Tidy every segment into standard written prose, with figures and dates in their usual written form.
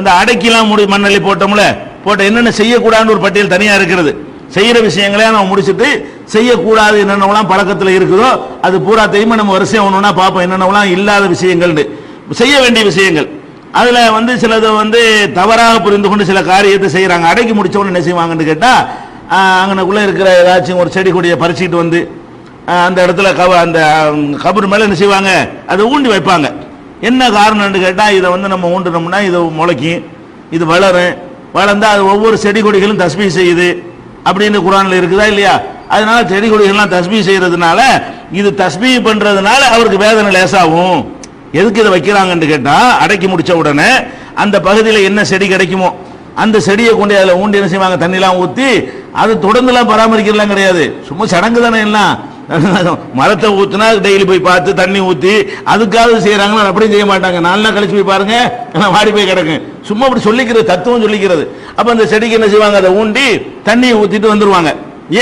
அந்த அடக்கிலாம் மண்ணள்ளி போட்டோம்ல, போட்ட என்னென்ன செய்யக்கூடாதுன்னு ஒரு பட்டியல் தனியா இருக்கிறது. செய்யற விஷயங்களே நம்ம முடிச்சுட்டு செய்யக்கூடாது என்னென்னலாம் பழக்கத்தில் இருக்குதோ அது பூரா தெரியுமா நம்ம வரிசையா ஒண்ணுன்னா பார்ப்போம். என்னென்னலாம் இல்லாத விஷயங்கள், செய்ய வேண்டிய விஷயங்கள். அதுல சிலது தவறாக புரிந்து கொண்டு சில காரியத்தை செய்யறாங்க. அடக்கி முடிச்சவொன்னு என்ன செய்வாங்கன்னு கேட்டா, அங்கனக்குள்ள இருக்கிற ஏதாச்சும் ஒரு செடி கொடியை பறிச்சுட்டு அந்த இடத்துல அந்த கபர் மேல என்ன செய்வாங்க, அதை ஊண்டி வைப்பாங்க. என்ன காரணம்னு கேட்டா, இதை நம்ம ஊண்டினோம்னா இது முளைக்கும், இது வளரும், வளர்ந்தா அது ஒவ்வொரு செடி கொடிகளும் தஸ்பீஹ் செய்யுது அப்படின்னு குர்ஆன்ல இருக்குதா இல்லையா? அதனால செடி கொடிகள்லாம் தஸ்பீஹ் செய்யறதுனால, இது தஸ்பீஹ் பண்றதுனால அவருக்கு வேதனை லேசாகும். எதுக்கு இதை வைக்கிறாங்கன்னு கேட்டா, அடக்கி முடிச்ச உடனே அந்த பகுதியில் என்ன செடி கிடைக்குமோ அந்த செடியை கொண்டு அதில் ஊண்டி என்ன செய்வாங்க, தண்ணிலாம் ஊற்றி, அது தொடர்ந்துலாம் பராமரிக்கலாம் கிடையாது, சும்மா சடங்கு தானே எல்லாம். மரத்தை ஊத்துனா டெய்லி போய் பார்த்து தண்ணி ஊற்றி அதுக்காக செய்யறாங்களா? அப்படியும் செய்ய மாட்டாங்க. 4 நாள் கழிச்சு போய் பாருங்க, வாடி போய் கிடக்கு. சும்மா அப்படி சொல்லிக்கிறது, தத்துவம் சொல்லிக்கிறது. அப்ப அந்த செடிக்கு என்ன செய்வாங்க, அதை ஊண்டி தண்ணியை ஊத்திட்டு வந்துருவாங்க.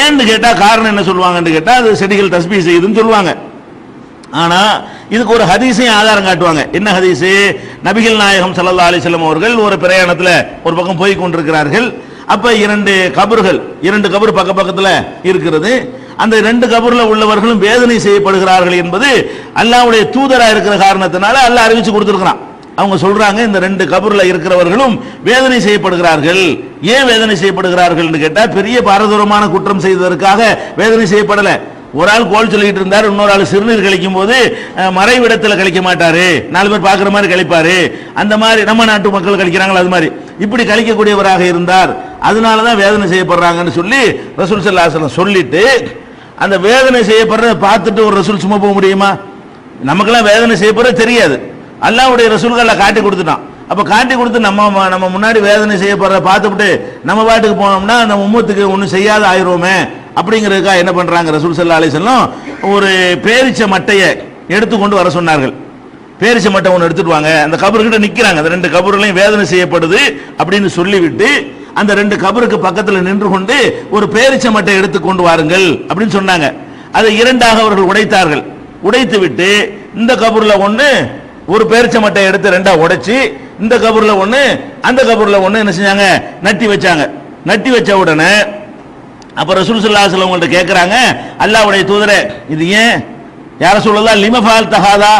ஏன்னு கேட்டா காரணம் என்ன சொல்லுவாங்கன்னு கேட்டா, அது செடிகள் தஸ்பீஹ் செய்யுதுன்னு சொல்லுவாங்க. ஆனா இதுக்கு ஒரு ஹதீஸையும் ஆதாரம் காட்டுவாங்க. என்ன ஹதீஸ்? நபிகள் நாயகம் ஸல்லல்லாஹு அலைஹி வஸல்லம் அவர்கள் ஒரு பிரயாணத்துல ஒரு பக்கம் போய் கொண்டிருக்கிறார்கள். அப்ப 2 கபர் பக்க பக்கத்துல இருக்கிறது. அந்த 2 கபர்ல உள்ளவர்களும் வேதனை செய்யப்படுகிறார்கள் என்பது அல்லாஹ்வுடைய தூதரா இருக்கிற காரணத்தினால அல்லாஹ் அறிவிச்சு கொடுத்திருக்கிறான். அவங்க சொல்றாங்க, இந்த 2 கபர்ல இருக்கிறவர்களும் வேதனை செய்யப்படுகிறார்கள். ஏன் வேதனை செய்யப்படுகிறார்கள் கேட்டா, பெரிய பாரதூரமான குற்றம் செய்ததற்காக வேதனை செய்யப்படல. ஒரு ஆள் கோல் சொல்லிட்டு இருந்தார், இன்னொரு ஆள் சிறுநீர் கழிக்கும் போது மறைவிடத்தில் கழிக்க மாட்டாரு, 4 பேர் பார்க்குற மாதிரி கழிப்பாரு, அந்த மாதிரி நம்ம நாட்டு மக்கள் கழிக்கிறாங்களா அது மாதிரி இப்படி கழிக்கக்கூடியவராக இருந்தார், அதனாலதான் வேதனை செய்யப்படுறாங்கன்னு சொல்லி ரசூல் ஸல்லல்லாஹு அலைஹி வஸல்லம் சொல்லிட்டு, அந்த வேதனை செய்யப்படுறத பார்த்துட்டு ஒரு ரசூல் சும்மா போக முடியுமா? நமக்கெல்லாம் வேதனை செய்யப்படுறது தெரியாது, அல்லாஹ்வுடைய ரசூல்களை காட்டி கொடுத்துட்டான். அப்ப காட்டி கொடுத்து நம்ம முன்னாடி வேதனை செய்யப்படுறத பார்த்துட்டு நம்ம பாட்டுக்கு போனோம்னா நம்ம உம்மத்துக்கு ஒன்றும் செய்யாத ஆயிரோமே அப்படிங்கிறதுக்காக என்ன பண்றாங்க, ரசூல் ஸல்லல்லாஹு அலைஹி வஸல்லம் ஒரு பேரிச்ச மட்டையை எடுத்துக்கொண்டு வர சொன்னார்கள். பேரிச்ச மட்டை ஒன்று எடுத்துட்டு வாங்க, அந்த கபர்கிட்ட நிக்கிறாங்க, அந்த 2 கபர்களையும் வேதனை செய்யப்படுது அப்படின்னு சொல்லிவிட்டு அந்த 2 கபருக்கு பக்கத்தில் நின்று கொண்டு ஒரு பேரிச்ச மட்டை எடுத்து கொண்டு வாருங்கள் அப்படின்னு சொன்னாங்க. அதை 2ஆக அவர்கள் உடைத்தார்கள். உடைத்து விட்டு இந்த கபூர்ல ஒண்ணு ஒரு பேரிச்ச மட்டை எடுத்து 2ஆ உடைச்சு, இந்த கபூர்ல ஒண்ணு அந்த கபூர்ல ஒண்ணு என்ன செஞ்சாங்க, நட்டி வச்சாங்க. நட்டி வச்ச உடனே அப்ப ரசூல் ஸல்லல்லாஹு அலைஹி வஸல்லம் கிட்ட கேக்குறாங்க, அல்லாஹ்வுடைய தூதரே, இது ஏன் யா ரசூலல்லாஹ் லிம ஃபஅல்த ஹாதா,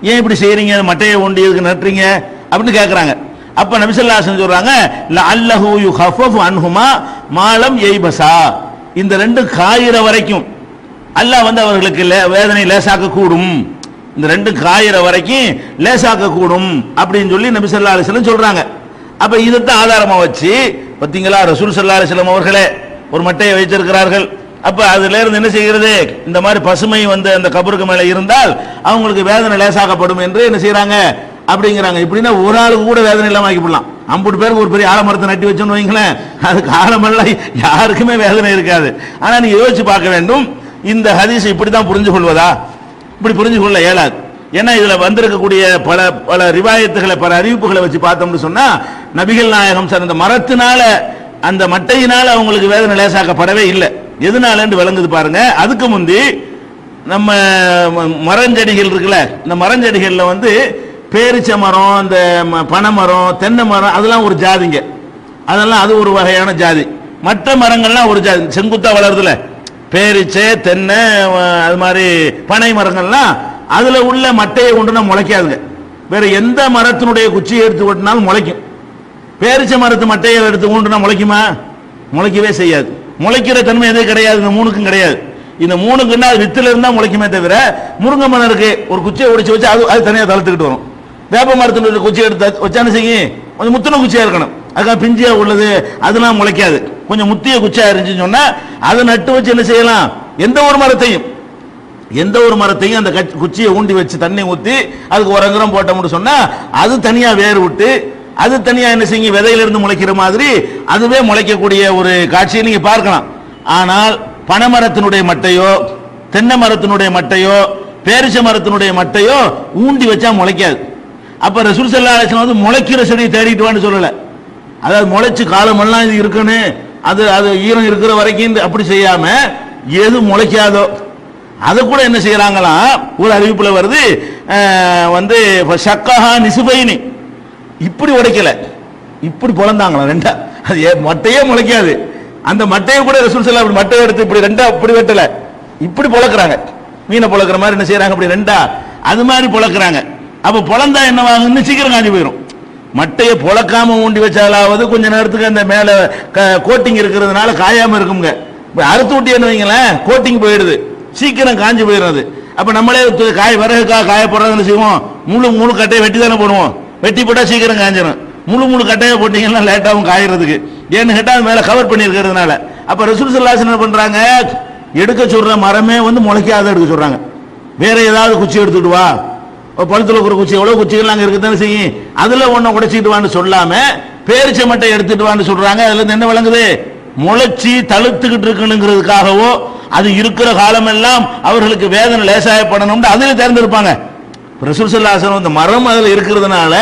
ஏன் இப்படி செய்றீங்க, மட்டையை ஒண்டி எதுக்கு நட்டுறீங்க அப்படின்னு கேக்குறாங்க. அப்ப நபி ஸல்லல்லாஹு அலைஹி வஸல்லம் சொல்றாங்க, லஅல்லஹு யுகஃபஃபு அன்ஹுமா மாலம் யைபஸா, இந்த 2 காயிற வரைக்கும் அல்லாஹ் அவர்களுக்கு வேதனை லேசாக்க கூடும், இந்த 2 காயிற வரைக்கும் லேசாக்க கூடும் அப்படின்னு சொல்லி நபி ஸல்லல்லாஹு அலைஹி வஸல்லம் சொல்றாங்க. அப்ப இதைத்தான் ஆதாரமா வச்சு பாத்தீங்களா, ரசூல் ஸல்லல்லாஹு அலைஹி வஸல்லம் அவர்களே ஒரு மட்டையை வைத்திருக்கிறார்கள். அப்ப அதுல இருந்து என்ன செய்கிறது, இந்த மாதிரி பசுமை அந்த கபருக்கு மேல இருந்தால் அவங்களுக்கு வேதனை லேசாக்கப்படும் என்று என்ன செய்யறாங்க அப்படிங்கிறாங்க. இப்படின்னா ஒரு ஆளுக்கு கூட வேதனை இல்லாம ஆக்கிவிடலாம். 50 பேருக்கு ஒரு பெரிய ஆலமரத்தை நட்டி வச்சோன்னு வைங்களேன், அதுக்கு ஆலமெல்லாம் யாருக்குமே வேதனை இருக்காது. ஆனா நீங்க யோசிச்சு பார்க்க வேண்டும், இந்த ஹதீஸ் இப்படிதான் புரிஞ்சு கொள்வதா? இப்படி புரிஞ்சு கொள்ள இயலாது. ஏன்னா இதுல வந்திருக்கக்கூடிய பல பல ரிவாயத்துகளை, பல அறிவிப்புகளை வச்சு பார்த்தோம்னு சொன்னா, நபிகள் நாயகம் சார் அந்த மரத்தினால, அந்த மட்டையினால அவங்களுக்கு வேதனை லேசாக்கப்படவே இல்லை. எதனால விளங்குது பாருங்க. அதுக்கு முந்தி நம்ம மரஞ்செடிகள் இருக்குல்ல, இந்த மரஞ்செடிகள்ல பேரிச்ச மரம், இந்த பனை மரம், தென்னை மரம், அதெல்லாம் ஒரு ஜாதிங்க, அதெல்லாம் அது ஒரு வகையான ஜாதி. மற்ற மரங்கள்லாம் ஒரு ஜாதி, செங்குத்தா வளருதுல, பேரிச்சை, தென்னை, அது மாதிரி பனை மரங்கள்லாம் அதுல உள்ள மட்டையை கொண்டு முளைக்காதுங்க. வேற எந்த மரத்தினுடைய குச்சியை எடுத்து கொட்டினாலும் முளைக்கும். பேரிச்ச மரத்து மட்டையை எடுத்து கொண்டுனா முளைக்குமா? முளைக்கவே செய்யாது. முளைக்கிற தன்மை எதுவும் கிடையாது, இந்த 3க்கும் கிடையாது. இந்த 3க்குன்னா அது வித்துல இருந்தா முளைக்குமே தவிர, முருங்கை மரம் இருக்கு, ஒரு குச்சியை உடைச்சு வச்சு அது தனியா தளர்த்துக்கிட்டு வரும். வேப்ப மரத்தினுடைய குச்சியை எடுத்து வச்சானு செய்யும், கொஞ்சம் முத்தின குச்சியா இருக்கணும், அதுக்காக பிஞ்சியா உள்ளது அதெல்லாம் முளைக்காது. கொஞ்சம் முத்திய குச்சியா இருந்துச்சுன்னு சொன்னா அதை நட்டு வச்சு என்ன செய்யலாம், எந்த ஒரு மரத்தையும் அந்த குச்சியை ஊண்டி வச்சு தண்ணி ஊத்தி அதுக்கு 1 அங்குலம் போட்டோம்னு சொன்னா அது தனியா வேர் விட்டு அது தனியா என்ன செய்யும், விதையிலிருந்து முளைக்கிற மாதிரி அதுவே முளைக்கக்கூடிய ஒரு காட்சியை நீங்க பார்க்கலாம். ஆனால் பனைமரத்தினுடைய மட்டையோ, தென்னை மரத்தினுடைய மட்டையோ, பேரிச்ச மரத்தினுடைய மட்டையோ ஊண்டி வச்சா முளைக்காது. அப்ப ரசூல் ஸல்லல்லாஹு அலைஹி வஸல்லம் முளைக்கிற செடியை தேடிட்டு வான்னு சொல்லல, அதாவது முளைச்சு காலமெல்லாம் இது இருக்குன்னு அது ஈரம் இருக்கிற வரைக்கும் அப்படி செய்யாம எது முளைக்காதோ அதை கூட என்ன செய்யறாங்களாம், ஒரு அறிவிப்புல வருது, சக்கஹா நிசுபைனி, இப்படி உடைக்கல, இப்படி பொழந்தாங்களா ரெண்டா, அது மட்டையே முளைக்காது. அந்த மட்டையை கூட ரசூல் ஸல்லல்லாஹு அலைஹி வஸல்லம் மட்டையை எடுத்து இப்படி ரெண்டா இப்படி வெட்டல, இப்படி பொளக்குறாங்க. மீனை பொளக்குற மாதிரி என்ன செய்யறாங்க, அப்படி ரெண்டா அது மாதிரி பொளக்குறாங்க. அப்ப பொளந்தா என்னவாகுன்னு சீக்கிரம் காஞ்சி போயிடும். மட்டையை பொளக்காம ஊண்டி வச்சாலாவது கொஞ்ச நேரத்துக்கு அந்த மேல கோட்டிங் இருக்கிறதுனால காயாம இருக்குங்க. அறுத்து விட்டு என்ன வைங்களேன், கோட்டிங் போயிடுது, சீக்கிரம் காஞ்சி போயிடுறது. அப்ப நம்மளே விறகுக்காக காய போடுறதுன்னு செய்வோம், முழு கட்டையை வெட்டி தானே போடுவோம். வெட்டி போட்டா சீக்கிரம் காஞ்சிடும். முழு கட்டையை போட்டீங்கன்னா லேட்டாகவும் காயறதுக்கு. ஏன்னு கேட்டா அது மேல கவர் பண்ணி இருக்கிறதுனால. அப்ப ரசூல் ஸல்லல்லாஹு அலைஹி வஸல்லம் என்ன பண்றாங்க, எடுக்க சொல்ற மரமே முளைக்காத எடுக்க சொல்றாங்க. வேற ஏதாவது குச்சி எடுத்துட்டு வா, பழுத்துல இருக்கிற குச்சி எவ்வளவு குச்சிகள் அங்க இருக்குதானே செய்யும், அதுல ஒன்ன உடைச்சிட்டு வான்னு சொல்லாம பேரிச்சை மட்டை எடுத்துட்டு வான்னு சொல்றாங்க. அதுல இருந்து என்ன விளங்குது, முளைச்சி தழுத்துக்கிட்டு இருக்கணுங்கிறதுக்காகவோ அது இருக்கிற காலமெல்லாம் அவர்களுக்கு வேதனை லேசாயப்படணும் அதுல தேர்ந்தெடுப்பாங்க. ரசூல் ஸல்லல்லாஹு அலைஹி வஸல்லம், இந்த மரம் அதுல இருக்கிறதுனால,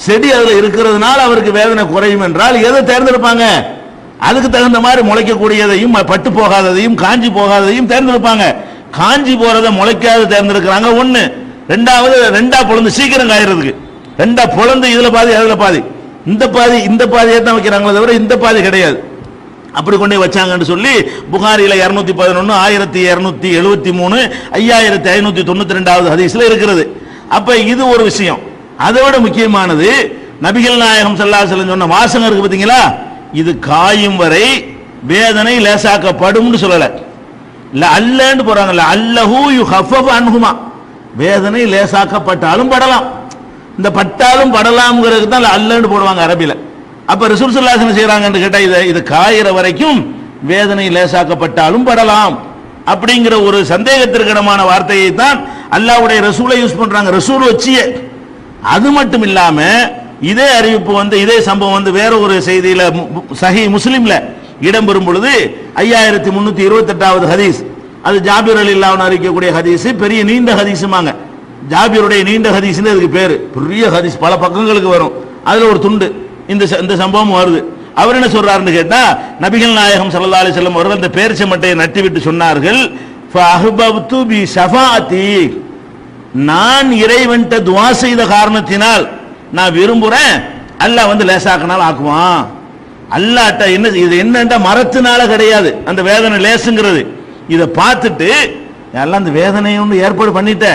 செடி அதுல இருக்கிறதுனால அவருக்கு வேதனை குறையும் என்றால் எதை தேர்ந்தெடுப்பாங்க, அதுக்கு தகுந்த மாதிரி முளைக்கக்கூடியதையும் பட்டு போகாததையும் காஞ்சி போகாததையும் தேர்ந்தெடுப்பாங்க. காஞ்சி போறதை முளைக்காத தேர்ந்தெடுக்கிறாங்க. ஒண்ணு. ரெண்டாவது, ரெண்டா பொழந்து சீக்கிரம் காயறதுக்கு, ரெண்டா பொழந்து இதுல பாதி அதுல பாதி, இந்த பாதியை தான் வைக்கிறாங்களே தவிர இந்த பாதி கிடையாது. அப்படி கொண்டே வச்சாங்கன்னு சொல்லி புகாரில 211, 1273, 5592 ஹதீஸ்ல இருக்கிறது. அப்ப இது ஒரு விஷயம். அதை விட முக்கியமானது, நபிகள் நாயகம் ஸல்லல்லாஹு அலைஹி வஸல்லம் சொன்ன வாசகம் இருக்கு பாத்தீங்களா, இது காயும் வரை வேதனை லேசாக்கப்படும் சொல்லல, அல்லன்னு போறாங்கல்ல, அல்லஹு யுஹஃபஃபு அன்ஹுமா, வேதனை லேசாக்கப்பட்டாலும் படலாம், இந்த பட்டாலும் படலாம்ங்கிறது தான் அல்லன்னு போடுவாங்க அரபில. அப்ப ரசூல் ஸல்லல்லாஹு அலைஹி வஸல்லம் செய்றாங்கன்னு கேட்டா, இது காயிற வரைக்கும் வேதனை லேசாக்கப்பட்டாலும் படலாம் அப்படிங்கிற ஒரு சந்தேகத்திற்கிடமான வார்த்தையை தான் அல்லாஹ்வுடைய ரசூலை யூஸ் பண்றாங்க, ரசூல் வச்சியே. அது மட்டும் இல்லாம இதே அறிவிப்பு இதே சம்பவம் வேற ஒரு செய்தியில சஹீஹ் முஸ்லிம்ல இடம்பெறும் பொழுது 5328வது ஹதீஸ், அது ஜாபிர் ரலியல்லாஹு அன்ஹு அறிவிக்கக்கூடிய ஹதீஸ், பெரிய நீண்ட ஹதீஸுமாங்க. ஜாபிருடைய நீண்ட ஹதீஸ்னு அதுக்கு பேரு, பெரிய ஹதீஸ், பல பக்கங்களுக்கு வரும். அதுல ஒரு துண்டு இந்த சம்பவம் வருது. அவர் என்ன சொல்றாருன்னு கேட்டா, நபிகள் நாயகம் ஸல்லல்லாஹு அலைஹி வஸல்லம் அவர்கள் அந்த பேரிச்சை மட்டையை நட்டி விட்டு சொன்னார்கள், ஃபஅஹ்பப்து பி ஷஃபாஅத்தி, நான் இறைவன்ட்ட துஆ செய்த காரணத்தினால் நான் விரும்புறேன் அல்லாஹ் லேசாக்கினால் ஆக்குவான். அல்லாஹ்ட்ட என்ன இது என்னன்னா மரத்தினால கிடையாது அந்த வேதனை லேசுங்கிறது. இதை பார்த்துட்டு எல்லாம் அந்த வேதனையை ஏற்பாடு பண்ணிட்ட,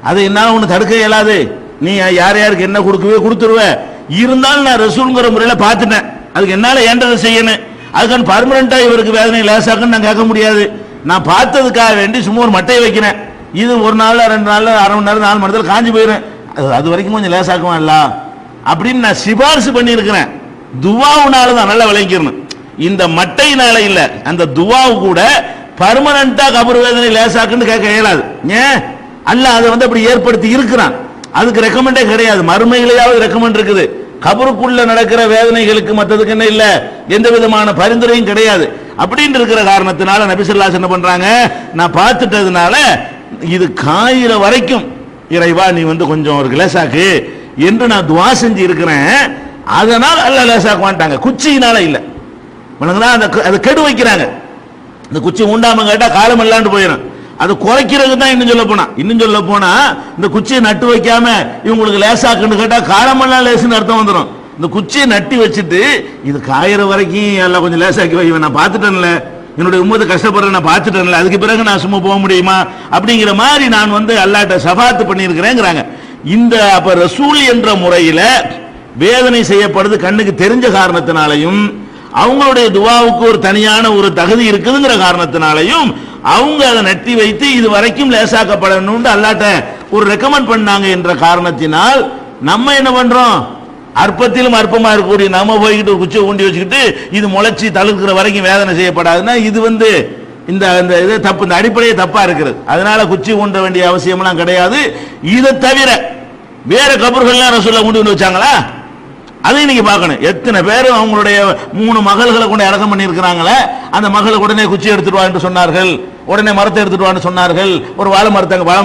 அதை என்னால ஒன்று தடுக்க இயலாது, நீ யார் யாருக்கு என்ன கொடுத்துருவ, இருந்தாலும் நான் ரசூல்ங்கிற முறையில் பார்த்துட்டேன், அதுக்கு என்னால ஏண்டதை செய்யணும், அதுக்கான பர்மனண்டா இவருக்கு வேதனை லேசாக்குன்னு நான் கேட்க முடியாது, நான் பார்த்ததுக்காக வேண்டி சும்மா ஒரு மட்டையை வைக்கிறேன், இது ஒரு நாள் 2 நாள் அரை மணி நேரம் 4 மணி நேரத்தில் காஞ்சி போயிடும், அது வரைக்கும் கொஞ்சம் லேசாக்குவான்ல அப்படின்னு நான் சிபாரிசு பண்ணி இருக்கிறேன். துவாவுனால தான் நல்லா விளங்கிக்கணும், இந்த மட்டையினால இல்ல, அந்த துவாவு கூட பர்மனண்டா கபர் வேதனை லேசாக்குன்னு கேட்க இயலாது. ஏன், அல்லாஹ் அதை அப்படி ஏற்படுத்தி இருக்கிறான், அதுக்கு ரெக்கமெண்டே கிடையாது. மறுமையிலேயாவது ரெக்கமெண்ட் இருக்குது, கபருக்குள்ள நடக்கிற வேதனைகளுக்கு மற்றதுக்கு என்ன இல்ல, எந்த விதமான பரிந்துரையும் கிடையாது. அப்படின்னு இருக்கிற காரணத்தினால நபி ஸல்லல்லாஹு அலைஹி வஸல்லம் என்ன பண்றாங்க, நான் பார்த்துட்டதுனால இது காயிற வரைக்கும் இறைவா நீ கொஞ்சம் ஒரு லேசாக்கு என்று நான் துஆ செஞ்சு இருக்கிறேன், அதனால் அல்லாஹ் லேசாக்குவான்ட்டாங்க, குச்சியினால இல்ல. அதை கெடு வைக்கிறாங்க, இந்த குச்சி உண்டாம கேட்டா காலம் இல்லாண்டு போயிடும், அது குறைக்கிறது தான். இன்னும் சொல்ல போனா இந்த குச்சியை நட்டு வைக்காம இவங்களுக்கு லேசாக்குன்னு கேட்டா காலமெல்லாம் லேசுன்னு அர்த்தம் வந்துடும். இந்த குச்சியை நட்டி வச்சுட்டு இது காயிற வரைக்கும் எல்லாம் கொஞ்சம் லேசாக்கி வைவேன், நான் பார்த்துட்டேன்ல, என்னுடைய உம்மத்தை கஷ்டப்படுற நான் பார்த்துட்டேன்ல, அதுக்கு பிறகு நான் சும்மா போக முடியுமா அப்படிங்கிற மாதிரி நான் அல்லாஹ்ட்ட ஷஃபாத் பண்ணியிருக்கிறேங்கிறாங்க. இந்த அப்ப ரசூல் என்ற முறையில வேதனை செய்யப்படுது கண்ணுக்கு தெரிஞ்ச காரணத்தினாலையும், அவங்களுடைய துவாவுக்கு ஒரு தனியான ஒரு தகுதி இருக்குதுங்கிற காரணத்தினாலையும் அவங்க அதை நட்டி வைத்து இது வரைக்கும் லேசாக்கப்படணும் அல்லாஹ்ட்ட ஒரு ரெக்கமெண்ட் பண்ணாங்க என்ற காரணத்தினால் நம்ம என்ன பண்றோம், அற்பத்திலும் அற்பமா இருக்கக்கூடிய நம்ம போய்கிட்டு ஒரு குச்சியை ஊண்டி வச்சுக்கிட்டு இது முளைச்சி தழுக்கிற வரைக்கும் வேதனை செய்யப்படாதுன்னா இது இந்த இது தப்பு, இந்த அடிப்படையே தப்பா இருக்கிறது. அதனால குச்சி ஊண்ட வேண்டிய அவசியம்லாம் கிடையாது. இதை தவிர வேற கபர்கள்லாம் ரசூலுல்லாஹ் ஊண்டி வச்சாங்களா, அதையும் நீங்க பார்க்கணும். எத்தனை பேர் அவங்களுடைய 3 மகள்களை கொண்டு அடக்கம் பண்ணியிருக்கிறாங்களே, அந்த மகளுக்கு உடனே குச்சி எடுத்துட்டு வான்னு சொன்னார்கள், உடனே மரத்தை எடுத்துட்டு வான்னு சொன்னார்கள். ஒரு வாழை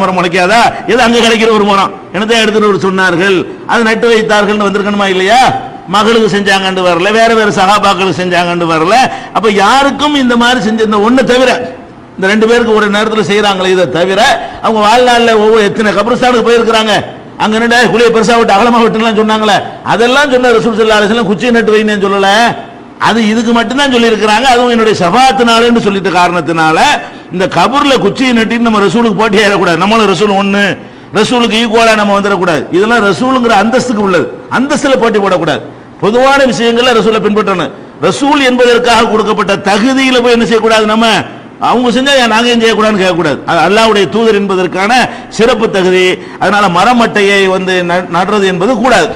மரம் முளைக்காதா, எது அங்க கிடைக்கிற ஒரு மரம் என்னதான் எடுத்துட்டு சொன்னார்கள், அதை நட்டு வைத்தார்கள் வந்திருக்கணுமா இல்லையா? மகளுக்கு செஞ்சாங்கன்னு வரல, வேற வேற சகாபாக்களுக்கு செஞ்சாங்கன்னு வரல. அப்ப யாருக்கும் இந்த மாதிரி செஞ்ச இந்த ஒண்ணு தவிர, இந்த 2 பேருக்கு ஒரு நேரத்தில் செய்யறாங்களே, இதை தவிர அவங்க வாழ்நாளில் எத்தனை கபரிஸ்தானுக்கு போயிருக்கிறாங்க, அங்க நின்று குழியை பெருசா விட்டு அகலமா விட்டுலாம் சொன்னாங்களே, அதெல்லாம் சொன்ன ரசூல் ஸல்லல்லாஹு அலைஹி வஸல்லம் குச்சியை நட்டு வைன்னு சொல்லல. அது இதுக்கு மட்டும்தான் சொல்லி இருக்கிறாங்க. அதுவும் என்னுடைய ஷஃபாஅத்தினாலன்னு சொல்லிட்ட காரணத்தினால இந்த கபூர்ல குச்சியை நட்டின்னு நம்ம ரசூலுக்கு போட்டி ஏறக்கூடாது. நம்மளும் ரசூல் ஒண்ணு, ரசூலுக்கு ஈக்குவலா நம்ம வந்துடக்கூடாது. இதெல்லாம் ரசூலுங்கிற அந்தஸ்துக்கு உள்ளது, அந்தஸ்துல போட்டி போடக்கூடாது. பொதுவான விஷயங்கள்ல ரசூலை பின்பற்றணும். ரசூல் என்பதற்காக கொடுக்கப்பட்ட தகுதியில போய் என்ன செய்யக்கூடாது, நம்ம அவங்க செஞ்சா நாங்க ஏன் செய்யக்கூடாதுன்னு கேட்கக்கூடாது. அல்லாஹ்வுடைய தூதர் என்பதற்கான சிறப்பு தகுதி. அதனால மரமட்டையை நடுறது என்பது கூடாது.